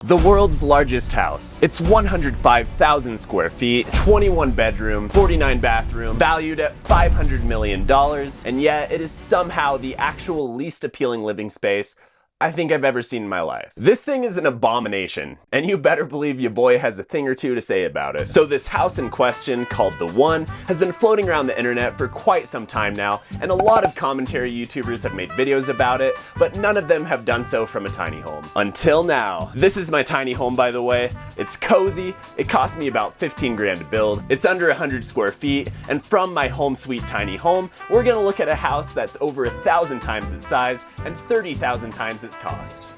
The world's largest house. It's 105,000 square feet, 21 bedroom, 49 bathroom, valued at $500 million, and yet it is somehow the actual least appealing living space I think I've ever seen in my life. This thing is an abomination, and you better believe your boy has a thing or two to say about it. So this house in question, called The One, has been floating around the internet for quite some time now, and a lot of commentary YouTubers have made videos about it, but none of them have done so from a tiny home. Until now. This is my tiny home, by the way. It's cozy, it cost me about 15 grand to build, it's under 100 square feet, and from my home sweet tiny home, we're gonna look at a house that's over 1,000 times its size and 30,000 times its cost.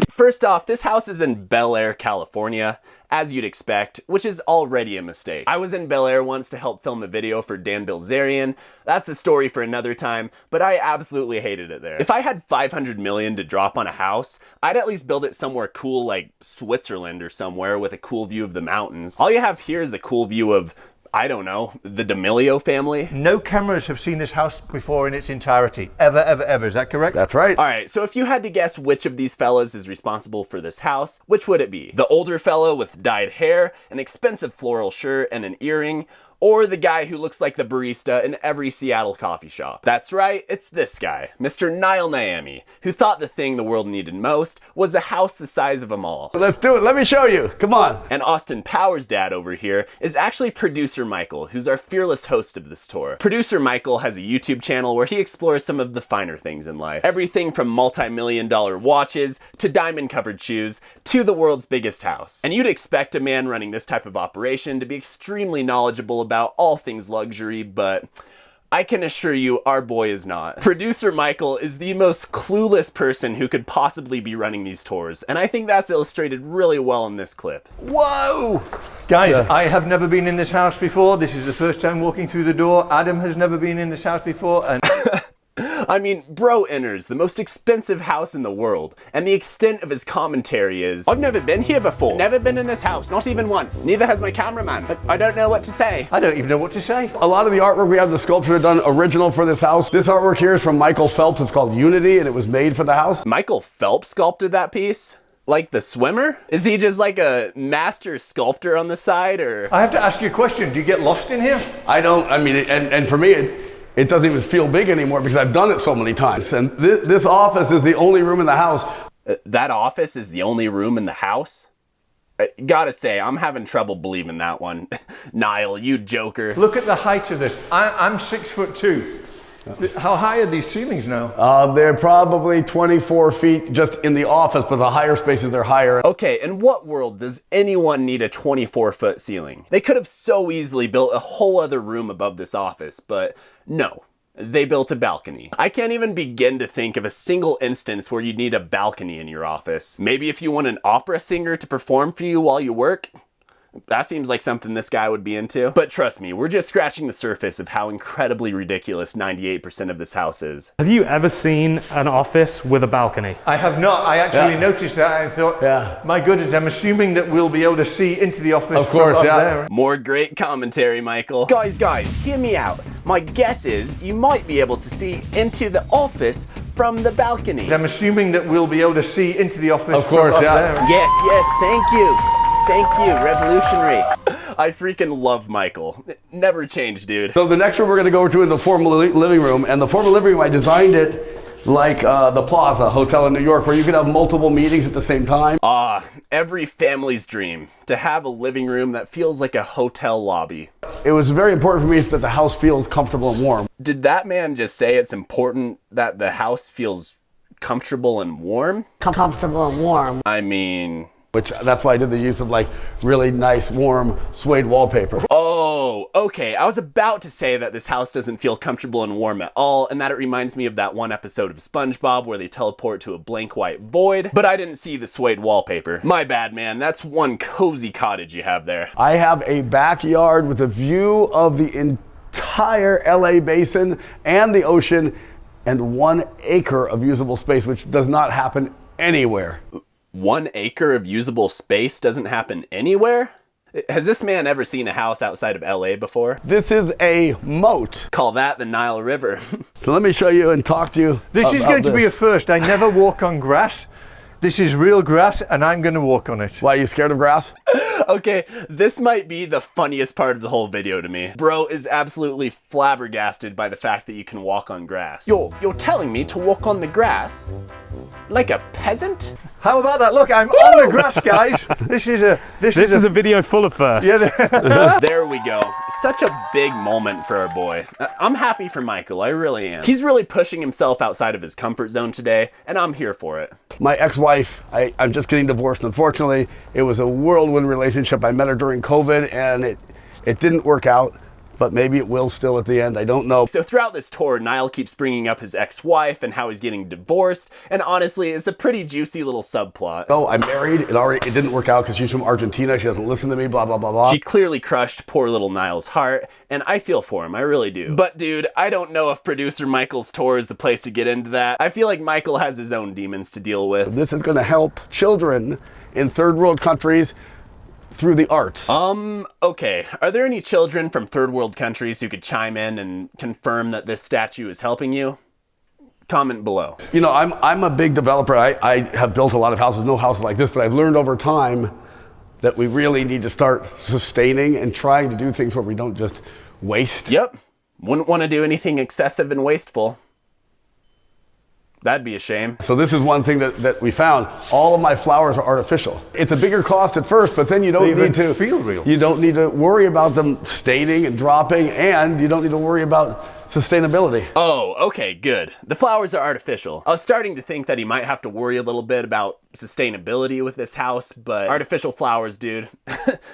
First off, this house is in Bel Air, California, as you'd expect, which is already a mistake. I was in Bel Air once to help film a video for Dan Bilzerian. That's a story for another time, but I absolutely hated it there. If I had 500 million to drop on a house, I'd at least build it somewhere cool like Switzerland or somewhere with a cool view of the mountains. All you have here is a cool view of, I don't know, the D'Amelio family. No cameras have seen this house before in its entirety. Ever, ever, ever. Is that correct? That's right. All right, so if you had to guess which of these fellas is responsible for this house, which would it be? The older fellow with dyed hair, an expensive floral shirt, and an earring, or the guy who looks like the barista in every Seattle coffee shop? That's right, it's this guy, Mr. Niall Naemi, who thought the thing the world needed most was a house the size of a mall. Let's do it. Let me show you. Come on. And Austin Powers' dad over here is actually Producer Michael, who's our fearless host of this tour. Producer Michael has a YouTube channel where he explores some of the finer things in life. Everything from multi-million-dollar watches, to diamond-covered shoes, to the world's biggest house. And you'd expect a man running this type of operation to be extremely knowledgeable about all things luxury, but I can assure you our boy is not. Producer Michael is the most clueless person who could possibly be running these tours, and I think that's illustrated really well in this clip. Whoa! Guys, I have never been in this house before. This is the first time walking through the door. Adam has never been in this house before, and I mean, bro enters the most expensive house in the world, and the extent of his commentary is, I've never been here before. Never been in this house, not even once. Neither has my cameraman. I don't know what to say. I don't even know what to say. A lot of the artwork we have, the sculpture done original for this house. This artwork here is from Michael Phelps. It's called Unity, and it was made for the house. Michael Phelps sculpted that piece? Like the swimmer? Is he just like a master sculptor on the side, or? I have to ask you a question. Do you get lost in here? I don't, I mean, and for me, it doesn't even feel big anymore because I've done it so many times. And this office is the only room in the house. That office is the only room in the house? Gotta say, I'm having trouble believing that one. Niall, you joker. Look at the height of this. I'm 6'2". How high are these ceilings now? They're probably 24 feet just in the office, but the higher spaces, they're higher. Okay, in what world does anyone need a 24-foot ceiling? They could have so easily built a whole other room above this office, but no. They built a balcony. I can't even begin to think of a single instance where you'd need a balcony in your office. Maybe if you want an opera singer to perform for you while you work? That seems like something this guy would be into. But trust me, we're just scratching the surface of how incredibly ridiculous 98% of this house is. Have you ever seen an office with a balcony? I have not. I actually noticed that and thought, my goodness, I'm assuming that we'll be able to see into the office from up there. More great commentary, Michael. Guys, hear me out. My guess is you might be able to see into the office from the balcony. I'm assuming that we'll be able to see into the office from up there. Yes, thank you. Thank you, revolutionary. I freaking love Michael. Never change, dude. So the next room we're gonna go to is the formal living room, and the formal living room, I designed it like the Plaza Hotel in New York, where you could have multiple meetings at the same time. Every family's dream, to have a living room that feels like a hotel lobby. It was very important for me that the house feels comfortable and warm. Did that man just say it's important that the house feels comfortable and warm? Comfortable and warm. I mean... That's why I did the use of like really nice, warm suede wallpaper. Oh, okay. I was about to say that this house doesn't feel comfortable and warm at all, and that it reminds me of that one episode of SpongeBob where they teleport to a blank white void, but I didn't see the suede wallpaper. My bad, man. That's one cozy cottage you have there. I have a backyard with a view of the entire LA basin and the ocean and 1 acre of usable space, which does not happen anywhere. 1 acre of usable space doesn't happen anywhere? Has this man ever seen a house outside of LA before? This is a moat. Call that the Nile River. So let me show you and talk to you. This is about going to be a this. first. I never walk on grass. This is real grass, and I'm going to walk on it. Why, are you scared of grass? Okay, this might be the funniest part of the whole video to me. Bro is absolutely flabbergasted by the fact that you can walk on grass. You're telling me to walk on the grass? Like a peasant? How about that? Look, I'm on the grass, guys. This is This is a video full of firsts. Yeah, There we go. Such a big moment for our boy. I'm happy for Michael, I really am. He's really pushing himself outside of his comfort zone today, and I'm here for it. My ex-wife, I'm just getting divorced. Unfortunately, it was a whirlwind relationship. I met her during COVID, and it didn't work out. But maybe it will still at the end. I don't know. So throughout this tour, Niall keeps bringing up his ex-wife and how he's getting divorced, and honestly, it's a pretty juicy little subplot. Oh, I'm married. It didn't work out because she's from Argentina. She doesn't listen to me. Blah blah blah blah. She clearly crushed poor little Niall's heart, and I feel for him, I really do. But dude, I don't know if producer Michael's tour is the place to get into that. I feel like Michael has his own demons to deal with. This is going to help children in third world countries through the arts. Okay, are there any children from third world countries who could chime in and confirm that this statue is helping you? Comment below. You know, I'm a big developer. I have built a lot of houses, no houses like this, but I've learned over time that we really need to start sustaining and trying to do things where we don't just waste. Yep, wouldn't want to do anything excessive and wasteful. That'd be a shame. So this is one thing that we found. All of my flowers are artificial. It's a bigger cost at first, but then you don't They need to feel real. You don't need to worry about them staining and dropping, and you don't need to worry about sustainability. Oh, okay, good. The flowers are artificial. I was starting to think that he might have to worry a little bit about sustainability with this house, but artificial flowers, dude,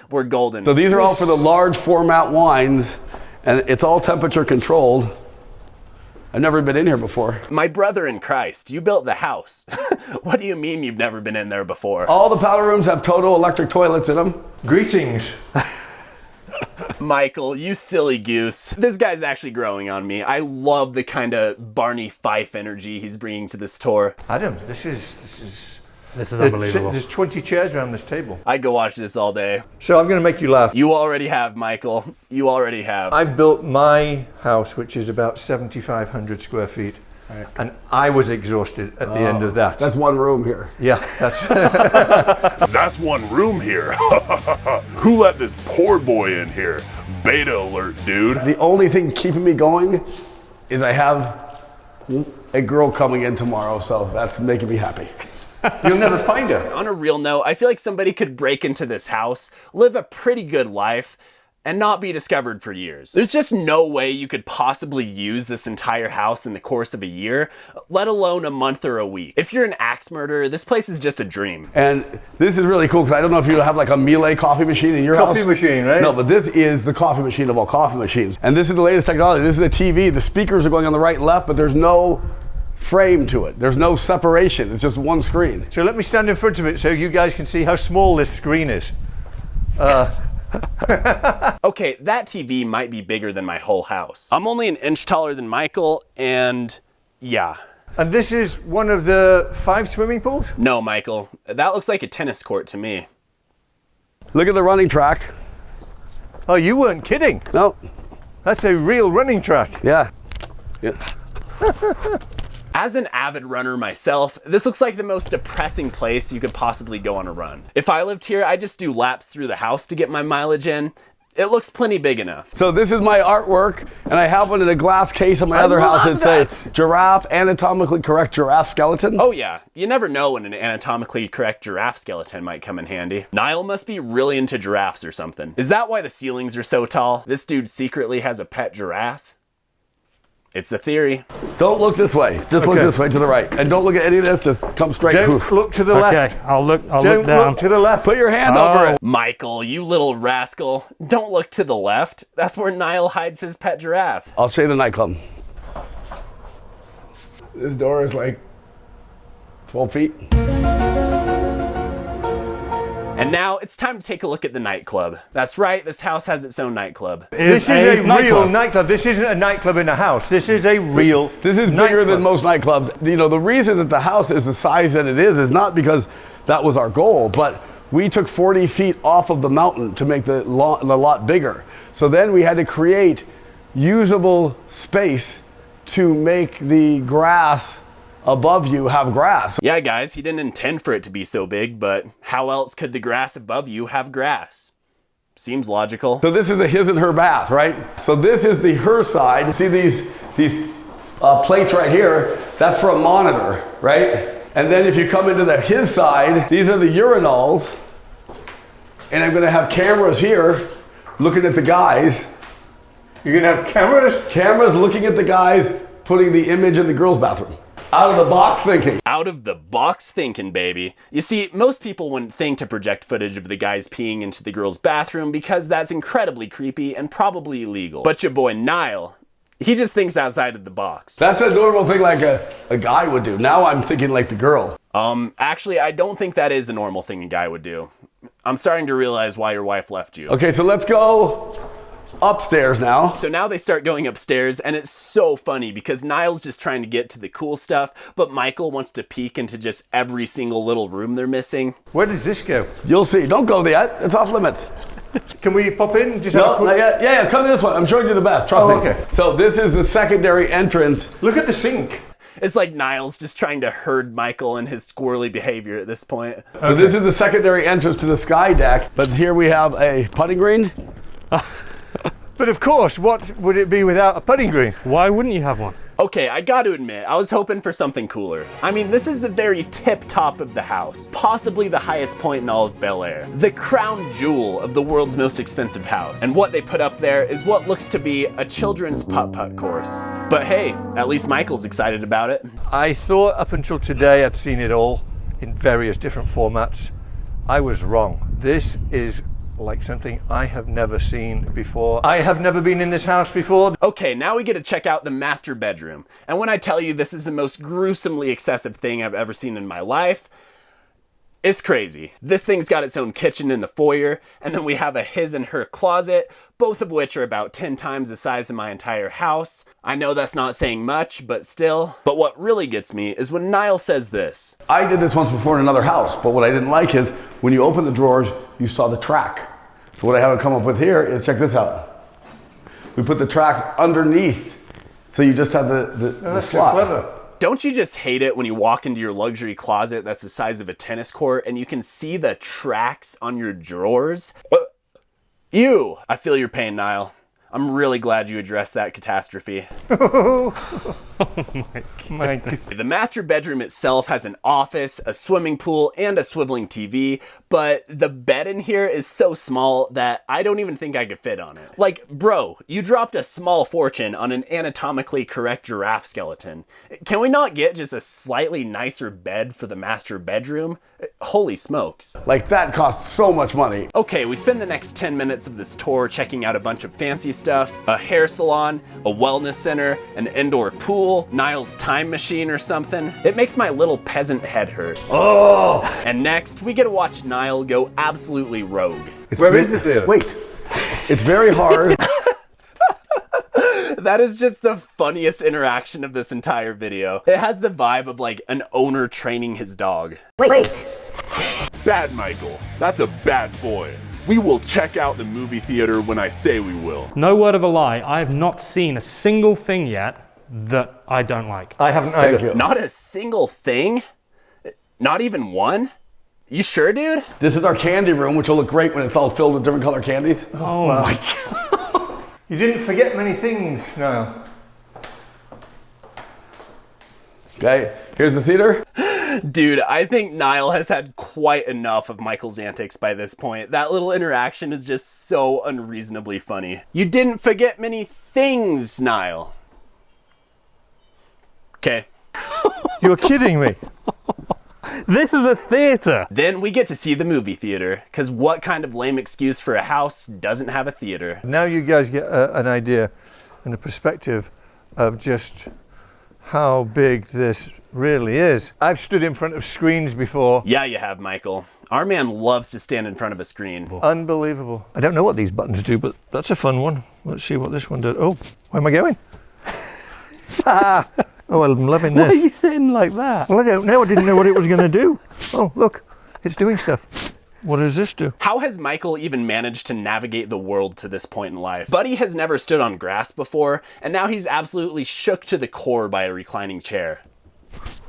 we're golden. So these are all for the large format wines, and it's all temperature controlled. I've never been in here before. My brother in Christ, you built the house. What do you mean you've never been in there before? All the powder rooms have Toto electric toilets in them. Greetings. Michael, you silly goose. This guy's actually growing on me. I love the kind of Barney Fife energy he's bringing to this tour. Adam, this is unbelievable. There's 20 chairs around this table. I go watch this all day. So I'm going to make you laugh. You already have, Michael. You already have. I built my house, which is about 7,500 square feet. And I was exhausted at the end of that. That's one room here. Yeah, that's That's one room here. Who let this poor boy in here? Beta alert, dude. The only thing keeping me going is I have a girl coming in tomorrow, so that's making me happy. you'll never find her. On a real note, I feel like somebody could break into this house, live a pretty good life, and not be discovered for years. There's just no way you could possibly use this entire house in the course of a year, let alone a month or a week. If you're an axe murderer, this place is just a dream. And this is really cool because I don't know if you have like a Miele coffee machine in your house. Coffee machine, right? No, but this is the coffee machine of all coffee machines. And this is the latest technology. This is a TV. The speakers are going on the right and left, but there's no frame to it. There's no separation. It's just one screen. So let me stand in front of it so you guys can see how small this screen is. Okay, that TV might be bigger than my whole house. I'm only an inch taller than Michael, and yeah. And this is one of the 5 swimming pools? No, Michael, that looks like a tennis court to me. Look at the running track. Oh, you weren't kidding. No. That's a real running track. Yeah. As an avid runner myself, this looks like the most depressing place you could possibly go on a run. If I lived here, I'd just do laps through the house to get my mileage in. It looks plenty big enough. So this is my artwork, and I have one in a glass case in my other house that says giraffe, anatomically correct giraffe skeleton. Oh yeah, you never know when an anatomically correct giraffe skeleton might come in handy. Niall must be really into giraffes or something. Is that why the ceilings are so tall? This dude secretly has a pet giraffe? It's a theory. Don't look this way. Just look Okay. this way to the right. And don't look at any of this. Just come straight. Don't Poof. look to the Okay, left. I'll look Don't down. look to the left. Put your hand over it. Michael, you little rascal. Don't look to the left. That's where Niall hides his pet giraffe. I'll show you the nightclub. This door is like 12 feet. And now it's time to take a look at the nightclub. That's right, this house has its own nightclub. This is a real nightclub. nightclub. This isn't a nightclub in a house. This is a real This is bigger than most nightclubs. You know, the reason that the house is the size that it is not because that was our goal, but we took 40 feet off of the mountain to make the lot bigger. So then we had to create usable space to make the grass above you have grass. Yeah, guys, he didn't intend for it to be so big, but how else could the grass above you have grass? Seems logical. So this is a his and her bath, right? So this is the her side. See these plates right here? That's for a monitor, right? And then if you come into the his side, these are the urinals. And I'm gonna have cameras here looking at the guys. You're gonna have cameras? Cameras looking at the guys putting the image in the girls' bathroom. Out of the box thinking. Out of the box thinking, baby. You see, most people wouldn't think to project footage of the guys peeing into the girls' bathroom because that's incredibly creepy and probably illegal. But your boy Niall, he just thinks outside of the box. That's a normal thing like a guy would do. Now I'm thinking like the girl. Actually, I don't think that is a normal thing a guy would do. I'm starting to realize why your wife left you. Okay, so let's go upstairs now. So now they start going upstairs, and it's so funny because Niall's just trying to get to the cool stuff, but Michael wants to peek into just every single little room they're missing. Where does this go? You'll see. Don't go there yet. It's off limits. Can we pop in? Just No, not yet. Yeah, come to this one. I'm showing you the best. Trust me. Okay. So this is the secondary entrance. Look at the sink. It's like Niall's just trying to herd Michael and his squirrely behavior at this point. So this is the secondary entrance to the sky deck. But here we have a putting green. But of course, what would it be without a putting green? Why wouldn't you have one? Okay, I gotta admit, I was hoping for something cooler. I mean, this is the very tip top of the house, possibly the highest point in all of Bel Air. The crown jewel of the world's most expensive house. And what they put up there is what looks to be a children's putt-putt course. But hey, at least Michael's excited about it. I thought up until today I'd seen it all in various different formats. I was wrong. This is like something I have never seen before. I have never been in this house before. Okay, now we get to check out the master bedroom. And when I tell you this is the most gruesomely excessive thing I've ever seen in my life, it's crazy. This thing's got its own kitchen in the foyer, and then we have a his and her closet, both of which are about 10 times the size of my entire house. I know that's not saying much, but still. But what really gets me is when Niall says this. I did this once before in another house, but what I didn't like is when you open the drawers, you saw the track. So what I have to come up with here is, check this out. We put the tracks underneath, so you just have the That's so slot. clever. Don't you just hate it when you walk into your luxury closet that's the size of a tennis court and you can see the tracks on your drawers? Ew! I feel your pain, Niall. I'm really glad you addressed that catastrophe. My God. The master bedroom itself has an office, a swimming pool, and a swiveling TV, but the bed in here is so small that I don't even think I could fit on it. Like, bro, you dropped a small fortune on an anatomically correct giraffe skeleton. Can we not get just a slightly nicer bed for the master bedroom? Holy smokes. Like that costs so much money. Okay, we spend the next 10 minutes of this tour checking out a bunch of fancy stuff, a hair salon, a wellness center, an indoor pool, Niall's time machine or something. It makes my little peasant head hurt. Oh! And next, we get to watch Niall go absolutely rogue. Where is the theater? Wait, it's very hard. That is just the funniest interaction of this entire video. It has the vibe of like an owner training his dog. Wait. Bad Michael. That's a bad boy. We will check out the movie theater when I say we will. No word of a lie, I have not seen a single thing yet that I don't like. I haven't Thank either. you. Not a single thing? Not even one? You sure, dude? This is our candy room, which will look great when it's all filled with different color candies. Oh my God. You didn't forget many things, Niall. Okay, here's the theater. Dude, I think Niall has had quite enough of Michael's antics by this point. That little interaction is just so unreasonably funny. You didn't forget many things, Niall. Okay. You're kidding me. This is a theater. Then we get to see the movie theater, because what kind of lame excuse for a house doesn't have a theater? Now you guys get an idea and a perspective of just how big this really is. I've stood in front of screens before. Yeah, you have, Michael. Our man loves to stand in front of a screen. Unbelievable. I don't know what these buttons do, but that's a fun one. Let's see what this one does. Oh, where am I going? Oh, well, I'm loving Why are this. you sitting like that? Well, I don't know. I didn't know what it was going to do. Oh, look, it's doing stuff. What does this do? How has Michael even managed to navigate the world to this point in life? Buddy has never stood on grass before, and now he's absolutely shook to the core by a reclining chair.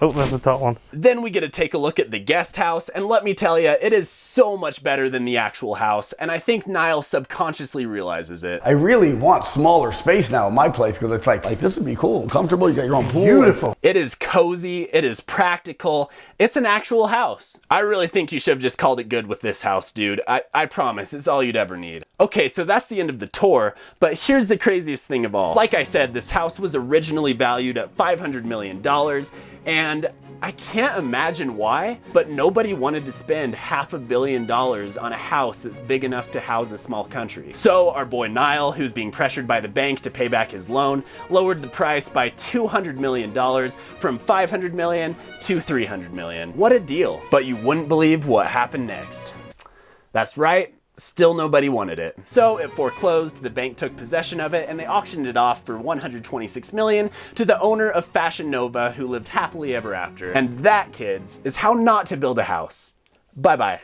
Oh, that's the top one. Then we get to take a look at the guest house, and let me tell you, it is so much better than the actual house, and I think Niall subconsciously realizes it. I really want smaller space now in my place because it's like this would be cool, comfortable. You got your own pool. Beautiful. It is cozy, it is practical, it's an actual house. I really think you should have just called it good with this house, dude. I promise, it's all you'd ever need. Okay, so that's the end of the tour, but here's the craziest thing of all. Like I said, this house was originally valued at $500 million, and I can't imagine why, but nobody wanted to spend $500 million on a house that's big enough to house a small country. So our boy Niall, who's being pressured by the bank to pay back his loan, lowered the price by $200 million from $500 million to $300 million. What a deal. But you wouldn't believe what happened next. That's right. Still nobody wanted it. So it foreclosed, the bank took possession of it, and they auctioned it off for $126 million to the owner of Fashion Nova, who lived happily ever after. And that, kids, is how not to build a house. Bye-bye.